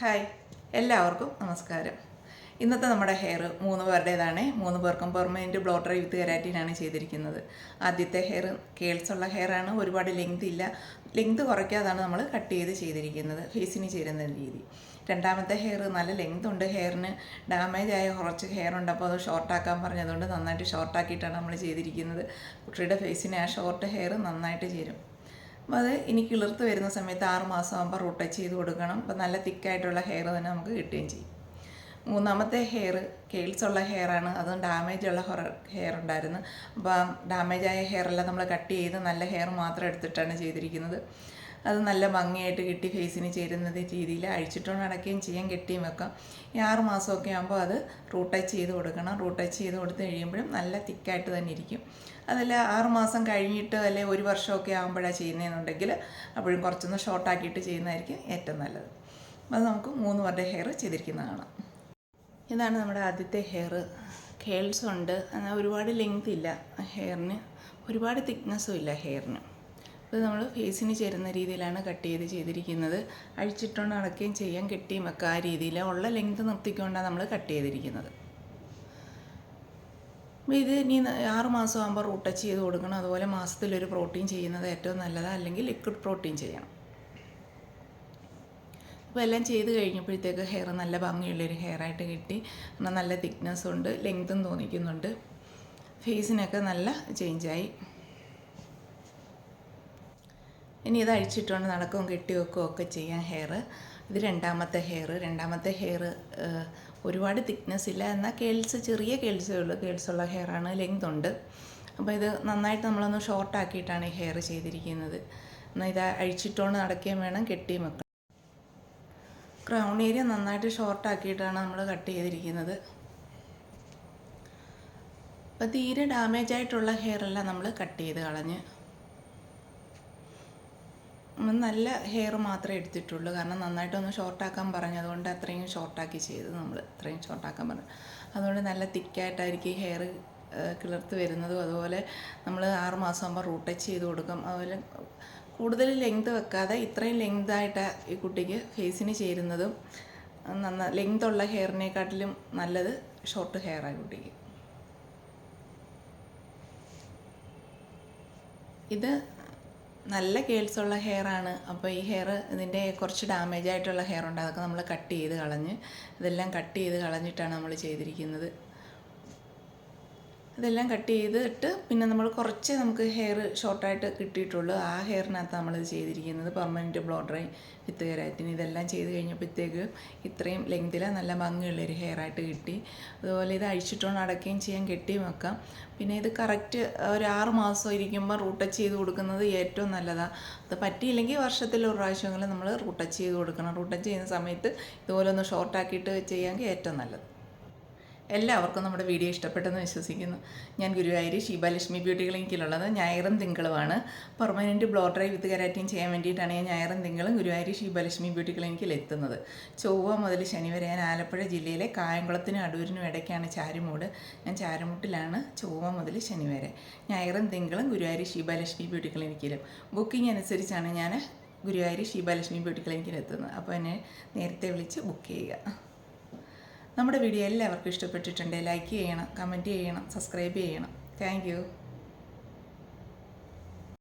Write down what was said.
Hi, എല്ലാവർക്കും നമസ്കാരം. ഇന്നത്തെ നമ്മുടെ ഹെയർ 3 പേരുടേതാണ്. 3 പേർക്കും പെർമനൻറ്റ് ബ്ലോ ഡ്രൈ വിത്ത് കെരാറ്റിനാണ് ചെയ്തിരിക്കുന്നത്. ആദ്യത്തെ ഹെയർ കേൾസുള്ള ഹെയറാണ്, ഒരുപാട് ലെങ്ത് ഇല്ല. ലെങ്ത് കുറയ്ക്കാതാണ് നമ്മൾ കട്ട് ചെയ്തിരിക്കുന്നത്, ഫേസിന് ചേരുന്ന രീതി. രണ്ടാമത്തെ ഹെയർ നല്ല ലെങ്ത് ഉണ്ട്, ഹെയറിന് ഡാമേജ് ആയ കുറച്ച് ഹെയർ ഉണ്ട്, അപ്പോൾ അത് ഷോർട്ടാക്കാൻ പറഞ്ഞതുകൊണ്ട് നന്നായിട്ട് ഷോർട്ടാക്കിയിട്ടാണ് നമ്മൾ ചെയ്തിരിക്കുന്നത്. കുട്ടിയുടെ ഫേസിന് ആ ഷോർട്ട് ഹെയർ നന്നായിട്ട് ചേരും. അപ്പോൾ അത് ഇനി കിളിർത്ത് വരുന്ന സമയത്ത് 6 മാസം ആകുമ്പോൾ റൂട്ട് ടച്ച് ചെയ്ത് കൊടുക്കണം. അപ്പോൾ നല്ല തിക്കായിട്ടുള്ള ഹെയർ തന്നെ നമുക്ക് കിട്ടുകയും ചെയ്യും. മൂന്നാമത്തെ ഹെയർ കേൾസുള്ള ഹെയറാണ്, അതും ഡാമേജ് ഉള്ള ഹെയർ ഉണ്ടായിരുന്നു. അപ്പോൾ ഡാമേജായ ഹെയറെല്ലാം നമ്മൾ കട്ട് ചെയ്ത് നല്ല ഹെയർ മാത്രം എടുത്തിട്ടാണ് ചെയ്തിരിക്കുന്നത്. അത് നല്ല ഭംഗിയായിട്ട് കിട്ടി, ഫേസിന് ചേരുന്ന രീതിയിൽ അഴിച്ചിട്ടുകൊണ്ട് നടക്കുകയും ചെയ്യാൻ, കെട്ടിയും വെക്കാം. ഈ 6 മാസമൊക്കെ ആകുമ്പോൾ അത് റൂട്ട് ടച്ച് ചെയ്ത് കൊടുക്കണം. റൂട്ട് ടച്ച് ചെയ്ത് കൊടുത്ത് കഴിയുമ്പോഴും നല്ല തിക്കായിട്ട് തന്നെ ഇരിക്കും. അതല്ല 6 മാസം കഴിഞ്ഞിട്ട് അല്ലെ 1 വർഷമൊക്കെ ആകുമ്പോഴാണ് ചെയ്യുന്നതെന്നുണ്ടെങ്കിൽ അപ്പോഴും കുറച്ചൊന്ന് ഷോർട്ടാക്കിയിട്ട് ചെയ്യുന്നതായിരിക്കും ഏറ്റവും നല്ലത്. അത് നമുക്ക് 3 പേരുടെ ഹെയർ ചെയ്തിരിക്കുന്നത് കാണാം. ഇതാണ് നമ്മുടെ ആദ്യത്തെ ഹെയർ. കേൾസ് ഉണ്ട്, എന്നാൽ ഒരുപാട് ലെങ്ത് ഇല്ല ഹെയറിന്, ഒരുപാട് തിക്നെസ്സും ഇല്ല ഹെയറിന്. ഇത് നമ്മൾ ഫേസിന് ചേരുന്ന രീതിയിലാണ് കട്ട് ചെയ്തിരിക്കുന്നത്. അഴിച്ചിട്ടുകൊണ്ട് നടക്കുകയും ചെയ്യാൻ, കെട്ടിയും വെക്കുക, ആ രീതിയിൽ ഉള്ള ലെങ്ത് നിർത്തിക്കൊണ്ടാണ് നമ്മൾ കട്ട് ചെയ്തിരിക്കുന്നത്. അപ്പോൾ ഇത് ഇനി 6 മാസം ആകുമ്പോൾ റൂട്ട് ടച്ച് ചെയ്ത് കൊടുക്കണം. അതുപോലെ മാസത്തിലൊരു പ്രോട്ടീൻ ചെയ്യുന്നത് ഏറ്റവും നല്ലതാണ്, അല്ലെങ്കിൽ ലിക്വിഡ് പ്രോട്ടീൻ ചെയ്യണം. അപ്പോൾ എല്ലാം ചെയ്ത് കഴിഞ്ഞപ്പോഴത്തേക്ക് ഹെയർ നല്ല ഭംഗിയുള്ളൊരു ഹെയറായിട്ട് കിട്ടി. നല്ല തിക്നെസ്സുണ്ട്, ലെങ്തും തോന്നിക്കുന്നുണ്ട്, ഫേസിനൊക്കെ നല്ല ചേഞ്ചായി. ഇനി ഇത് അഴിച്ചിട്ടുകൊണ്ട് നടക്കുകയും കെട്ടി വെക്കുകയും ഒക്കെ ചെയ്യാൻ ഹെയർ. ഇത് രണ്ടാമത്തെ ഹെയർ ഒരുപാട് തിക്നെസ് ഇല്ല, എന്നാൽ ചെറിയ കേൾസേ ഉള്ളൂ. കേൾസുള്ള ഹെയറാണ്, ലെങ്ത് ഉണ്ട്. അപ്പോൾ ഇത് നന്നായിട്ട് നമ്മളൊന്ന് ഷോർട്ടാക്കിയിട്ടാണ് ഈ ഹെയർ ചെയ്തിരിക്കുന്നത്. എന്നാൽ ഇത് അഴിച്ചിട്ടുകൊണ്ട് നടക്കുകയും വേണം, കെട്ടിയും വെക്കണം. ക്രൗൺ ഏരിയ നന്നായിട്ട് ഷോർട്ടാക്കിയിട്ടാണ് നമ്മൾ കട്ട് ചെയ്തിരിക്കുന്നത്. അപ്പോൾ തീരെ ഡാമേജ് ആയിട്ടുള്ള ഹെയറെല്ലാം നമ്മൾ കട്ട് ചെയ്ത് കളഞ്ഞ് നല്ല ഹെയർ മാത്രമേ എടുത്തിട്ടുള്ളൂ. കാരണം നന്നായിട്ടൊന്ന് ഷോർട്ടാക്കാൻ പറഞ്ഞതുകൊണ്ട് അത്രയും ഷോർട്ടാക്കി ചെയ്ത് നമ്മൾ അത്രയും ഷോർട്ടാക്കാൻ പറഞ്ഞു. അതുകൊണ്ട് നല്ല തിക്കായിട്ടായിരിക്കും ഈ ഹെയർ കിളിർത്ത് വരുന്നതും. അതുപോലെ നമ്മൾ 6 മാസം ആകുമ്പോൾ റൂട്ട് ടച്ച് ചെയ്ത് കൊടുക്കും. അതുപോലെ കൂടുതൽ ലെങ്ത് വെക്കാതെ ഇത്രയും ലെങ്തായിട്ട് ഈ കുട്ടിക്ക് ഫേസിന് ചേരുന്നതും. ലെങ്തുള്ള ഹെയറിനെക്കാട്ടിലും നല്ലത് ഷോർട്ട് ഹെയറാണ് കുട്ടിക്ക്. ഇത് നല്ല കേൾസുള്ള ഹെയറാണ്. അപ്പോൾ ഈ ഹെയർ ഇതിൻ്റെ കുറച്ച് ഡാമേജ് ആയിട്ടുള്ള ഹെയർ ഉണ്ട്, അതൊക്കെ നമ്മൾ കട്ട് ചെയ്ത് കളഞ്ഞ്, ഇതെല്ലാം കട്ട് ചെയ്ത് കളഞ്ഞിട്ടാണ് നമ്മൾ ചെയ്തിരിക്കുന്നത്. ഇതെല്ലാം കട്ട് ചെയ്തിട്ട് പിന്നെ നമ്മൾ കുറച്ച് നമുക്ക് ഹെയർ ഷോർട്ടായിട്ട് കിട്ടിയിട്ടുള്ളൂ. ആ ഹെയറിനകത്ത് നമ്മളിത് ചെയ്തിരിക്കുന്നത് പെർമനൻറ്റ് ബ്ലോ ഡ്രൈ വിത്ത് കെരാറ്റിൻ. ഇതെല്ലാം ചെയ്ത് കഴിഞ്ഞപ്പോഴത്തേക്ക് ഇത്രയും ലെങ്തിൽ നല്ല ഭംഗിയുള്ളൊരു ഹെയറായിട്ട് കിട്ടി. അതുപോലെ ഇത് അഴിച്ചിട്ടുകൊണ്ട് നടക്കുകയും ചെയ്യാൻ, കെട്ടിയും വെക്കാം. പിന്നെ ഇത് കറക്റ്റ് ഒരു 6 മാസം ഇരിക്കുമ്പോൾ റൂട്ട് ടച്ച് ചെയ്ത് കൊടുക്കുന്നത് ഏറ്റവും നല്ലതാണ്. അത് പറ്റിയില്ലെങ്കിൽ വർഷത്തിൽ ഒരു പ്രാവശ്യമെങ്കിലും നമ്മൾ റൂട്ട് ടച്ച് ചെയ്ത് കൊടുക്കണം. റൂട്ട് ടച്ച് ചെയ്യുന്ന സമയത്ത് ഇതുപോലെ ഒന്ന് ഷോർട്ടാക്കിയിട്ട് ചെയ്യാമെങ്കിൽ ഏറ്റവും നല്ലത്. എല്ലാവർക്കും നമ്മുടെ വീഡിയോ ഇഷ്ടപ്പെട്ടെന്ന് വിശ്വസിക്കുന്നു. ഞാൻ ഗുരുവായൂർ ശീബാലക്ഷ്മി ബ്യൂട്ടി ക്ലിനിക്കിലുള്ളത് ഞായറും തിങ്കളുമാണ്. പെർമനൻറ്റ് ബ്ലോ ഡ്രൈ വിത്ത് കെരാറ്റിൻ ചെയ്യാൻ വേണ്ടിയിട്ടാണ് ഞാൻ ഞായറും തിങ്കളും ഗുരുവായൂർ ശീബാലക്ഷ്മി ബ്യൂട്ടി ക്ലിനിക്കിൽ എത്തുന്നത്. ചൊവ്വ മുതൽ ശനി വരെ ഞാൻ ആലപ്പുഴ ജില്ലയിലെ കായംകുളത്തിനും അടൂരിനും ഇടയ്ക്കാണ് ചാരുമൂട്. ഞാൻ ചാരുമുട്ടിലാണ് ചൊവ്വ മുതൽ ശനി വരെ. ഞായറും തിങ്കളും ഗുരുവായൂർ ശീബാലക്ഷ്മി ബ്യൂട്ടി ക്ലിനിക്കിലും. ബുക്കിംഗ് അനുസരിച്ചാണ് ഞാൻ ഗുരുവായൂർ ശീബാലക്ഷ്മി ബ്യൂട്ടി ക്ലിനിക്കിൽ എത്തുന്നത്. അപ്പോൾ എന്നെ നേരത്തെ വിളിച്ച് ബുക്ക് ചെയ്യുക. നമ്മുടെ വീഡിയോ എല്ലാവർക്കും ഇഷ്ടപ്പെട്ടിട്ടുണ്ടെങ്കിൽ ലൈക്ക് ചെയ്യണം, കമൻറ്റ് ചെയ്യണം, സബ്സ്ക്രൈബ് ചെയ്യണം. Thank you.